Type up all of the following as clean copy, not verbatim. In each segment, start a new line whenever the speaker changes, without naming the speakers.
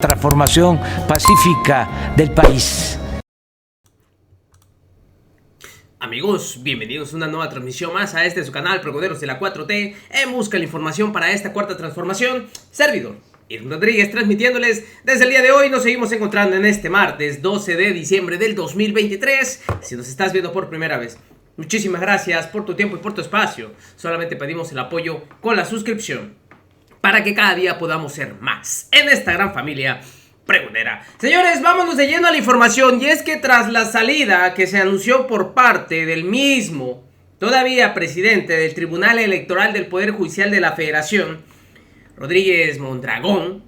transformación pacífica del país.
Amigos, bienvenidos a una nueva transmisión más a este su canal Pregoneros de la 4T en busca de la información para esta cuarta transformación. Servidor Irving Rodríguez transmitiéndoles desde el día de hoy. Nos seguimos encontrando en este martes 12 de diciembre del 2023. Si nos estás viendo por primera vez, muchísimas gracias por tu tiempo y por tu espacio. Solamente pedimos el apoyo con la suscripción para que cada día podamos ser más en esta gran familia pregonera. Señores, vámonos de lleno a la información. Y es que tras la salida que se anunció por parte del mismo, todavía presidente del Tribunal Electoral del Poder Judicial de la Federación, Rodríguez Mondragón,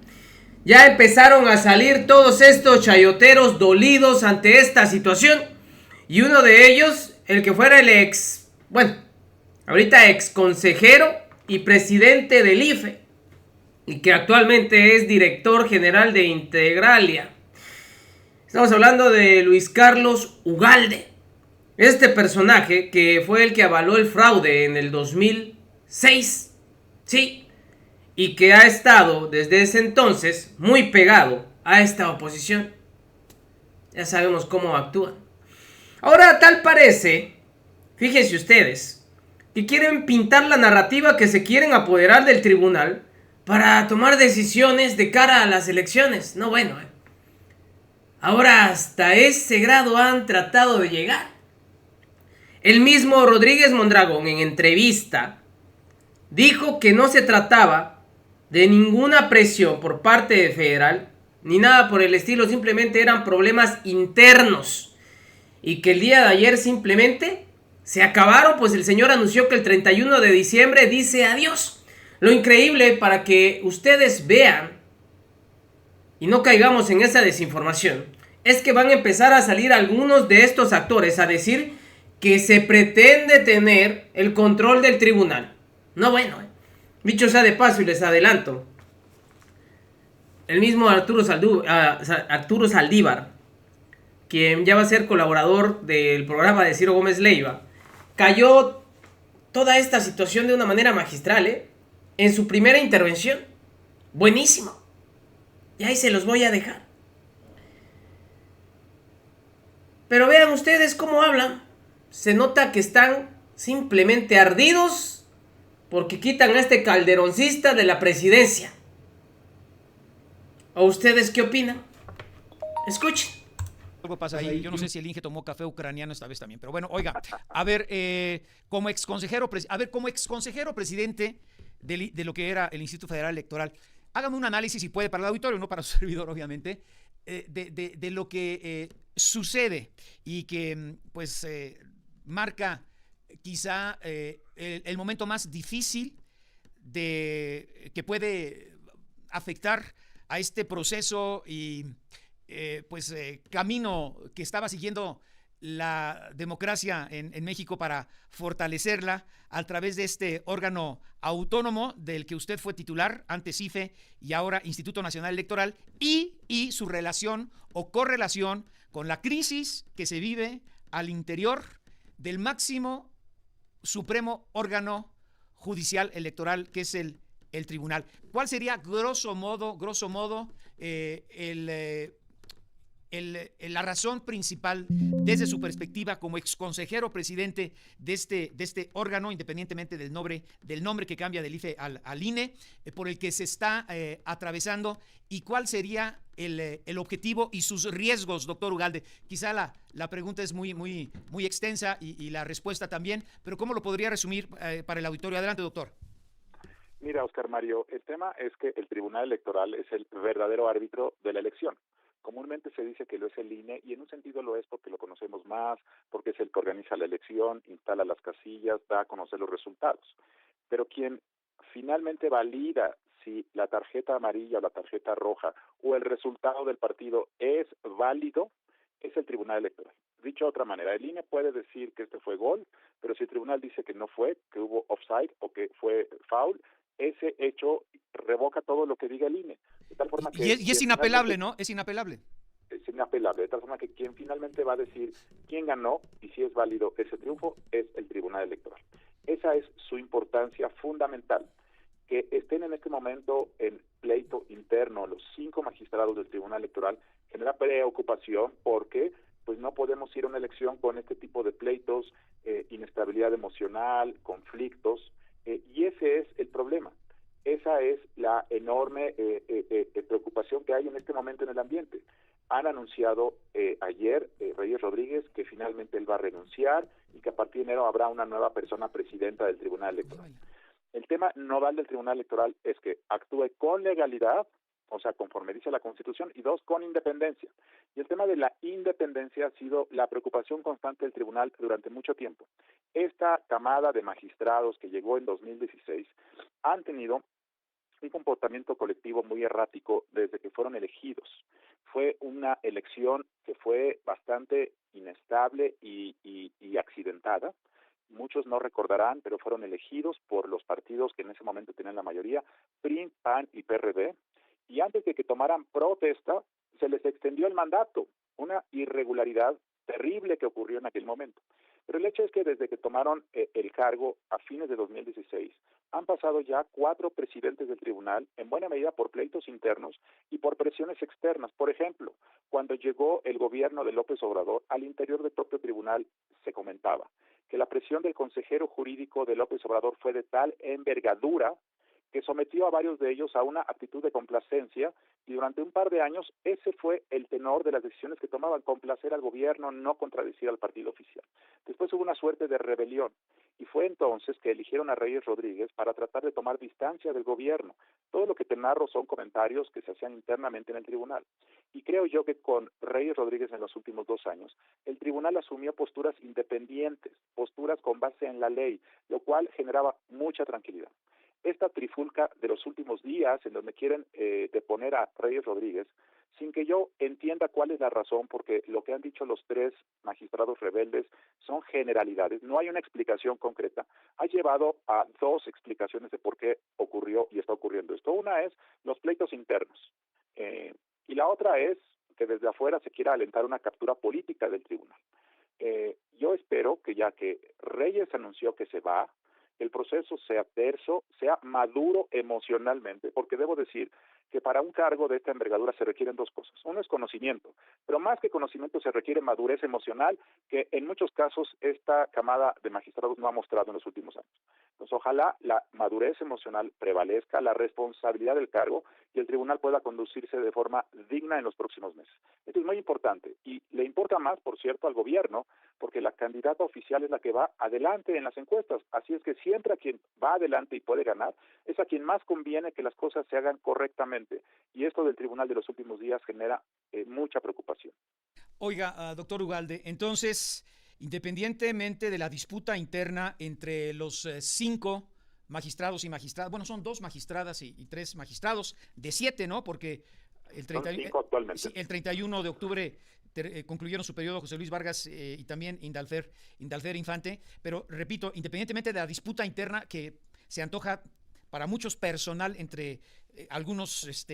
ya empezaron a salir todos estos chayoteros dolidos ante esta situación. Y uno de ellos, el que fuera el ahorita ex consejero y presidente del IFE, y que actualmente es director general de Integralia. Estamos hablando de Luis Carlos Ugalde. Este personaje que fue el que avaló el fraude en el 2006. Sí. Y que ha estado desde ese entonces muy pegado a esta oposición. Ya sabemos cómo actúan. Ahora tal parece, fíjense ustedes, que quieren pintar la narrativa que se quieren apoderar del tribunal para tomar decisiones de cara a las elecciones. No, bueno. Ahora hasta ese grado han tratado de llegar. El mismo Rodríguez Mondragón en entrevista dijo que no se trataba de ninguna presión por parte de Federal, ni nada por el estilo, simplemente eran problemas internos. Y que el día de ayer simplemente se acabaron, pues el señor anunció que el 31 de diciembre dice adiós. Lo increíble, para que ustedes vean y no caigamos en esa desinformación, es que van a empezar a salir algunos de estos actores a decir que se pretende tener el control del tribunal. No, bueno, dicho sea de paso y les adelanto, el mismo Arturo Saldívar, quien ya va a ser colaborador del programa de Ciro Gómez Leiva, cayó toda esta situación de una manera magistral, en su primera intervención. Buenísimo. Y ahí se los voy a dejar. Pero vean ustedes cómo hablan. Se nota que están simplemente ardidos porque quitan a este calderoncista de la presidencia. ¿O ustedes qué opinan? Escuchen.
Algo pasa ahí. Yo no sé si el Inge tomó café ucraniano esta vez también. Pero bueno, oiga, a ver, como exconsejero presidente de lo que era el Instituto Federal Electoral, hágame un análisis, si puede, para el auditorio, no para su servidor, obviamente, de lo que sucede y que, pues, marca quizá el momento más difícil que puede afectar a este proceso y, camino que estaba siguiendo la democracia en México para fortalecerla a través de este órgano autónomo del que usted fue titular, antes IFE y ahora Instituto Nacional Electoral, y su relación o correlación con la crisis que se vive al interior del máximo supremo órgano judicial electoral, que es el tribunal. ¿Cuál sería grosso modo la razón principal desde su perspectiva como exconsejero presidente de este órgano, independientemente del nombre que cambia del IFE al INE, por el que se está atravesando, y cuál sería el objetivo y sus riesgos, doctor Ugalde? Quizá la pregunta es muy extensa y la respuesta también, pero ¿cómo lo podría resumir para el auditorio? Adelante, doctor.
Mira, Oscar Mario, el tema es que el Tribunal Electoral es el verdadero árbitro de la elección. Comúnmente se dice que lo es el INE, y en un sentido lo es porque lo conocemos más, porque es el que organiza la elección, instala las casillas, da a conocer los resultados. Pero quien finalmente valida si la tarjeta amarilla o la tarjeta roja o el resultado del partido es válido es el Tribunal Electoral. Dicho de otra manera, el INE puede decir que este fue gol, pero si el tribunal dice que no fue, que hubo offside o que fue foul, ese hecho revoca todo lo que diga el INE. De tal forma que
y es inapelable, ¿no? Es inapelable.
Es inapelable, de tal forma que quien finalmente va a decir quién ganó y si es válido ese triunfo es el Tribunal Electoral. Esa es su importancia fundamental. Que estén en este momento en pleito interno los los 5 magistrados del Tribunal Electoral genera preocupación porque pues no podemos ir a una elección con este tipo de pleitos, inestabilidad emocional, conflictos, y ese es el problema. Esa es la enorme preocupación que hay en este momento en el ambiente. Han anunciado ayer Reyes Rodríguez que finalmente él va a renunciar y que a partir de enero habrá una nueva persona presidenta del Tribunal Electoral. El tema nodal del Tribunal Electoral es que actúe con legalidad, o sea, conforme dice la Constitución, y 2, con independencia. Y el tema de la independencia ha sido la preocupación constante del tribunal durante mucho tiempo. Esta camada de magistrados que llegó en 2016 han tenido un comportamiento colectivo muy errático desde que fueron elegidos. Fue una elección que fue bastante inestable y accidentada. Muchos no recordarán, pero fueron elegidos por los partidos que en ese momento tenían la mayoría, PRI, PAN y PRD, y antes de que tomaran protesta, se les extendió el mandato, una irregularidad terrible que ocurrió en aquel momento. Pero el hecho es que desde que tomaron el cargo a fines de 2016, han pasado ya 4 presidentes del tribunal, en buena medida por pleitos internos y por presiones externas. Por ejemplo, cuando llegó el gobierno de López Obrador, al interior del propio tribunal se comentaba que la presión del consejero jurídico de López Obrador fue de tal envergadura que sometió a varios de ellos a una actitud de complacencia, y durante un par de años ese fue el tenor de las decisiones que tomaban: complacer al gobierno, no contradecir al partido oficial. Después hubo una suerte de rebelión, y fue entonces que eligieron a Reyes Rodríguez para tratar de tomar distancia del gobierno. Todo lo que te narro son comentarios que se hacían internamente en el tribunal. Y creo yo que con Reyes Rodríguez en los últimos 2 años, el tribunal asumió posturas independientes, posturas con base en la ley, lo cual generaba mucha tranquilidad. Esta trifulca de los últimos días, en donde quieren deponer a Reyes Rodríguez, sin que yo entienda cuál es la razón, porque lo que han dicho los 3 magistrados rebeldes son generalidades, no hay una explicación concreta, ha llevado a 2 explicaciones de por qué ocurrió y está ocurriendo esto. Una es los pleitos internos, y la otra es que desde afuera se quiera alentar una captura política del tribunal. Yo espero que, ya que Reyes anunció que se va, el proceso sea terso, sea maduro emocionalmente, porque debo decir que para un cargo de esta envergadura se requieren 2 cosas. Uno es conocimiento, pero más que conocimiento se requiere madurez emocional, que en muchos casos esta camada de magistrados no ha mostrado en los últimos años. Entonces, ojalá la madurez emocional prevalezca, la responsabilidad del cargo, y el tribunal pueda conducirse de forma digna en los próximos meses. Esto es muy importante, y le importa más, por cierto, al gobierno, porque la candidata oficial es la que va adelante en las encuestas. Así es que siempre a quien va adelante y puede ganar es a quien más conviene que las cosas se hagan correctamente. Y esto del tribunal de los últimos días genera mucha preocupación.
Oiga, doctor Ugalde, entonces, independientemente de la disputa interna entre los 5 magistrados y magistradas, bueno, son 2 magistradas y 3 magistrados, de 7, ¿no? Porque el 31 de octubre concluyeron su periodo José Luis Vargas y también Indalfer Infante, pero repito, independientemente de la disputa interna que se antoja para muchos personal entre algunos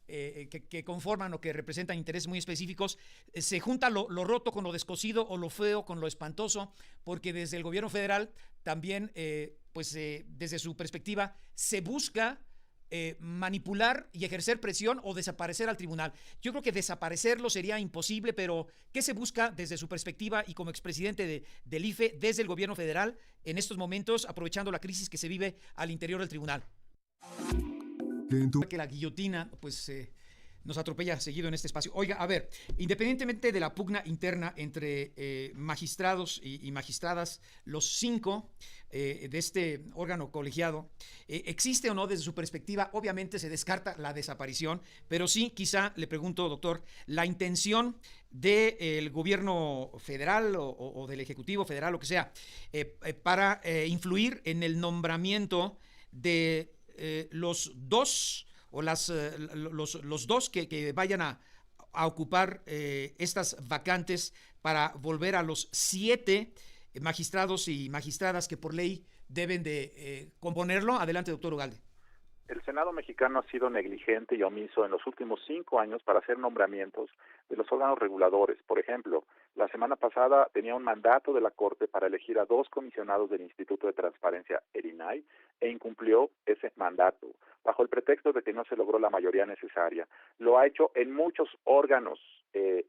que conforman o que representan intereses muy específicos, se junta lo roto con lo descosido, o lo feo con lo espantoso, porque desde el gobierno federal también, desde su perspectiva, se busca manipular y ejercer presión o desaparecer al tribunal. Yo creo que desaparecerlo sería imposible, pero ¿qué se busca desde su perspectiva y como expresidente del IFE desde el gobierno federal en estos momentos, aprovechando la crisis que se vive al interior del tribunal? Que la guillotina nos atropella seguido en este espacio. Oiga, a ver, independientemente de la pugna interna entre magistrados y magistradas, los 5 de este órgano colegiado, ¿existe o no desde su perspectiva? Obviamente se descarta la desaparición, pero sí, quizá, le pregunto, doctor, la intención del gobierno federal o del Ejecutivo federal, lo que sea, para influir en el nombramiento de los 2 o los 2 que vayan a ocupar estas vacantes para volver a los 7 magistrados y magistradas que por ley deben de componerlo. Adelante, doctor Ugalde.
El Senado mexicano ha sido negligente y omiso en los últimos 5 años para hacer nombramientos de los órganos reguladores. Por ejemplo, la semana pasada tenía un mandato de la Corte para elegir a 2 comisionados del Instituto de Transparencia, el INAI, e incumplió ese mandato, bajo el pretexto de que no se logró la mayoría necesaria. Lo ha hecho en muchos órganos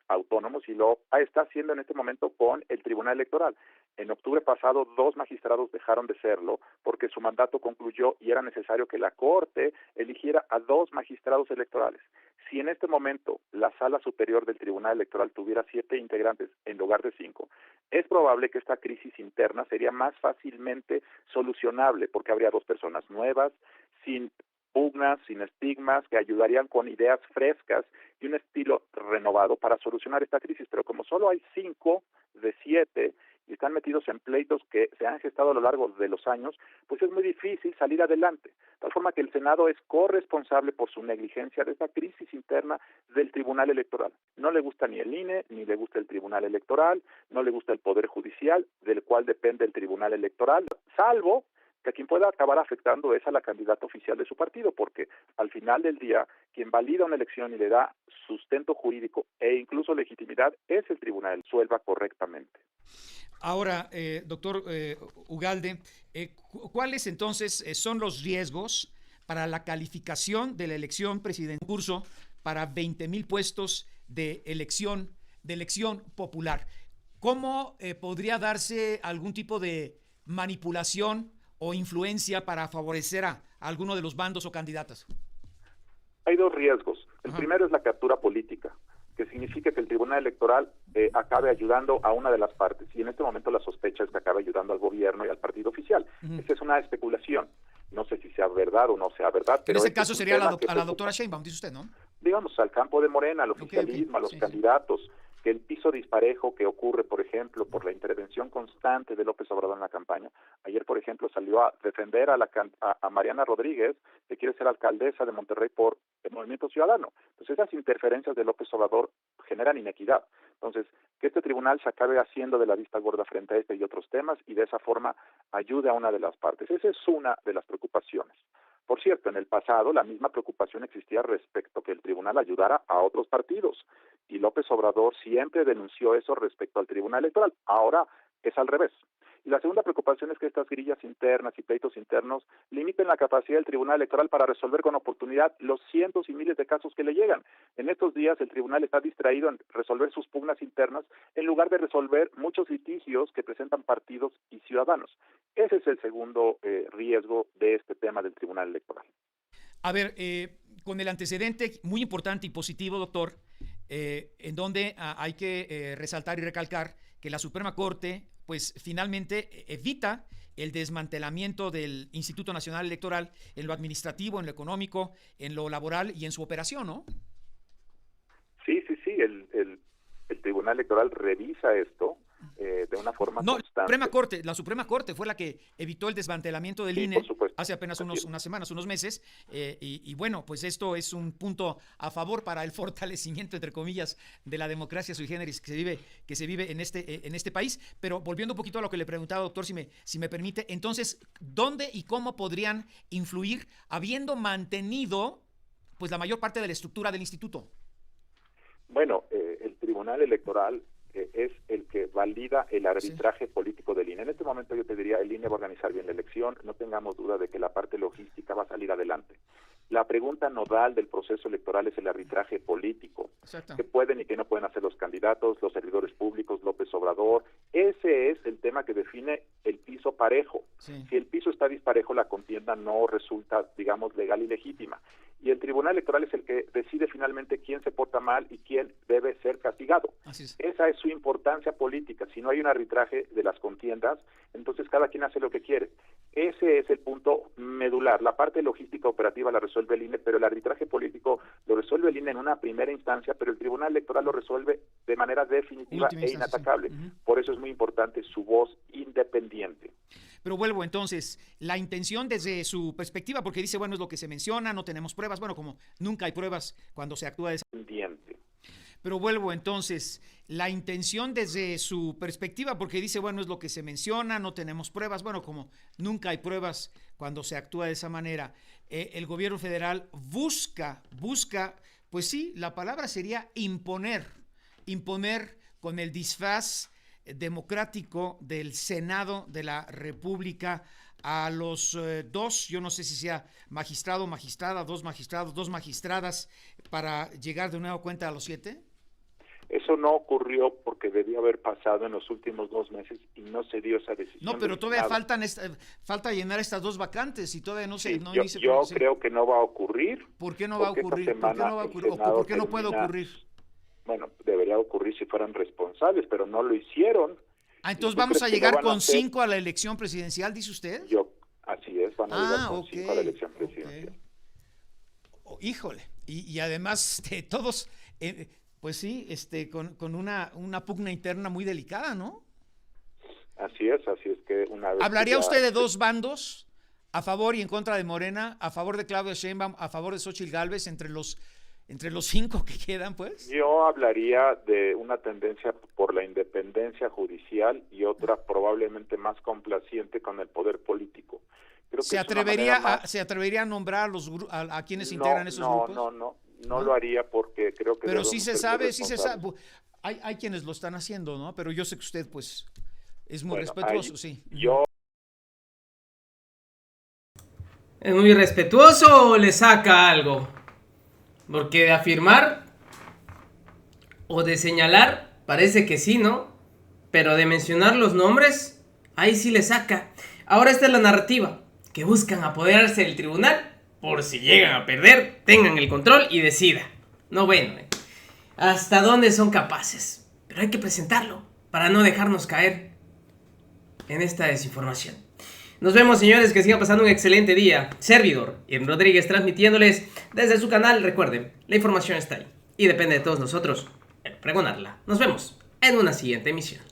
autónomos y lo está haciendo en este momento con el Tribunal Electoral. En octubre pasado, 2 magistrados dejaron de serlo porque su mandato concluyó y era necesario que la Corte eligiera a 2 magistrados electorales. Si en este momento la Sala Superior del Tribunal Electoral tuviera 7 integrantes en lugar de 5, es probable que esta crisis interna sería más fácilmente solucionable porque habría 2 personas nuevas, sin pugnas, sin estigmas, que ayudarían con ideas frescas y un estilo renovado para solucionar esta crisis. Pero como solo hay 5 de 7 y están metidos en pleitos que se han gestado a lo largo de los años, pues es muy difícil salir adelante. De tal forma que el Senado es corresponsable por su negligencia de esta crisis interna del Tribunal Electoral. No le gusta ni el INE, ni le gusta el Tribunal Electoral, no le gusta el Poder Judicial, del cual depende el Tribunal Electoral, salvo que a quien pueda acabar afectando es a la candidata oficial de su partido, porque al final del día, quien valida una elección y le da sustento jurídico e incluso legitimidad es el tribunal, resuelva correctamente.
Ahora, doctor Ugalde, ¿cuáles entonces son los riesgos para la calificación de la elección presidencial en curso para 20,000 puestos de elección popular? ¿Cómo podría darse algún tipo de manipulación o influencia para favorecer a alguno de los bandos o candidatas?
Hay 2 riesgos. El primero es la captura política, que significa que el Tribunal Electoral acabe ayudando a una de las partes, y en este momento la sospecha es que acabe ayudando al gobierno y al partido oficial. Esa es una especulación. No sé si sea verdad o no sea verdad.
En ese caso sería a la doctora Sheinbaum, dice usted, ¿no?
Digamos, al campo de Morena, al oficialismo, a los candidatos, que el piso disparejo que ocurre, por ejemplo, por la intervención constante de López Obrador en la campaña. Ayer, por ejemplo, salió a defender a Mariana Rodríguez, que quiere ser alcaldesa de Monterrey por el Movimiento Ciudadano. Entonces, esas interferencias de López Obrador generan inequidad. Entonces, que este tribunal se acabe haciendo de la vista gorda frente a este y otros temas y de esa forma ayude a una de las partes. Esa es una de las preocupaciones. Por cierto, en el pasado la misma preocupación existía respecto a que el tribunal ayudara a otros partidos y López Obrador siempre denunció eso respecto al Tribunal Electoral. Ahora es al revés. Y la segunda preocupación es que estas grillas internas y pleitos internos limiten la capacidad del Tribunal Electoral para resolver con oportunidad los cientos y miles de casos que le llegan. En estos días el tribunal está distraído en resolver sus pugnas internas en lugar de resolver muchos litigios que presentan partidos y ciudadanos. Ese es el segundo riesgo de este tema del Tribunal Electoral.
A ver, con el antecedente muy importante y positivo, doctor, en donde hay que resaltar y recalcar que la Suprema Corte pues finalmente evita el desmantelamiento del Instituto Nacional Electoral en lo administrativo, en lo económico, en lo laboral y en su operación, ¿no?
Sí, el Tribunal Electoral revisa esto de una forma constante.
La Suprema Corte fue la que evitó el desmantelamiento del INE hace apenas unas semanas, unos meses, y bueno, pues esto es un punto a favor para el fortalecimiento, entre comillas, de la democracia sui generis que se vive en este país. Pero volviendo un poquito a lo que le preguntaba, doctor, si me permite, entonces, ¿dónde y cómo podrían influir habiendo mantenido pues la mayor parte de la estructura del instituto?
Bueno, el Tribunal Electoral es el que valida el arbitraje político del INE. En este momento yo te diría, el INE va a organizar bien la elección, no tengamos duda de que la parte logística va a salir adelante. La pregunta nodal del proceso electoral es el arbitraje político.
Exacto.
¿Qué pueden y qué no pueden hacer los candidatos, los servidores públicos, López Obrador? Ese es el tema que define el piso parejo.
Sí.
Si el piso está disparejo, la contienda no resulta, digamos, legal y legítima. Y el Tribunal Electoral es el que decide finalmente quién se porta mal y quién debe ser castigado.
Así es.
Esa es su importancia política. Si no hay un arbitraje de las contiendas, entonces cada quien hace lo que quiere. Ese es el punto medular. La parte logística operativa la resuelve el INE, pero el arbitraje político lo resuelve el INE en una primera instancia, pero el Tribunal Electoral lo resuelve de manera definitiva e inatacable. Sí. Por eso es muy importante su voz independiente.
Pero vuelvo entonces, la intención desde su perspectiva, porque dice, bueno, es lo que se menciona, no tenemos pruebas, bueno, como nunca hay pruebas cuando se actúa de esa... Pero vuelvo entonces, la intención desde su perspectiva, porque dice, bueno, es lo que se menciona, no tenemos pruebas. Bueno, como nunca hay pruebas cuando se actúa de esa manera, el gobierno federal busca, pues sí, la palabra sería imponer con el disfraz democrático del Senado de la República a los dos, yo no sé si sea magistrado, magistrada, dos magistrados, dos magistradas, para llegar de nuevo cuenta a los 7?
Eso no ocurrió porque debió haber pasado en los últimos 2 meses y no se dio esa decisión.
No, pero todavía falta llenar estas 2 vacantes y todavía no se...
Sí,
no
yo creo que no va a ocurrir.
¿Por qué no va a ocurrir? ¿Por qué no va a ocurrir? ¿O por qué no puede ocurrir?
Bueno, debería ocurrir si fueran responsables, pero no lo hicieron.
Entonces vamos a llegar con 5 a la elección presidencial, dice usted.
Así es, van a llegar con 5 a la elección presidencial.
Híjole, y además todos, pues sí, con una pugna interna muy delicada, ¿no?
Así es que una vez...
¿Hablaría usted de 2 bandos, a favor y en contra de Morena, a favor de Claudia Sheinbaum, a favor de Xóchitl Gálvez, entre los 5 que quedan, pues?
Yo hablaría de una tendencia por la independencia judicial y otra probablemente más complaciente con el poder político. Creo que
¿Se atrevería a nombrar a quienes integran esos grupos?
No lo haría porque creo que...
Pero sí se sabe. Hay quienes lo están haciendo, ¿no? Pero yo sé que usted, pues, es muy respetuoso, sí.
¿Es muy respetuoso o le saca algo? Porque de afirmar o de señalar parece que sí, ¿no? Pero de mencionar los nombres, ahí sí le saca. Ahora esta es la narrativa, que buscan apoderarse del tribunal por si llegan a perder, tengan el control y decidan. No, bueno, hasta dónde son capaces. Pero hay que presentarlo para no dejarnos caer en esta desinformación. Nos vemos, señores, que sigan pasando un excelente día. Servidor Irving Rodríguez transmitiéndoles desde su canal. Recuerden, la información está ahí y depende de todos nosotros pregonarla. Nos vemos en una siguiente emisión.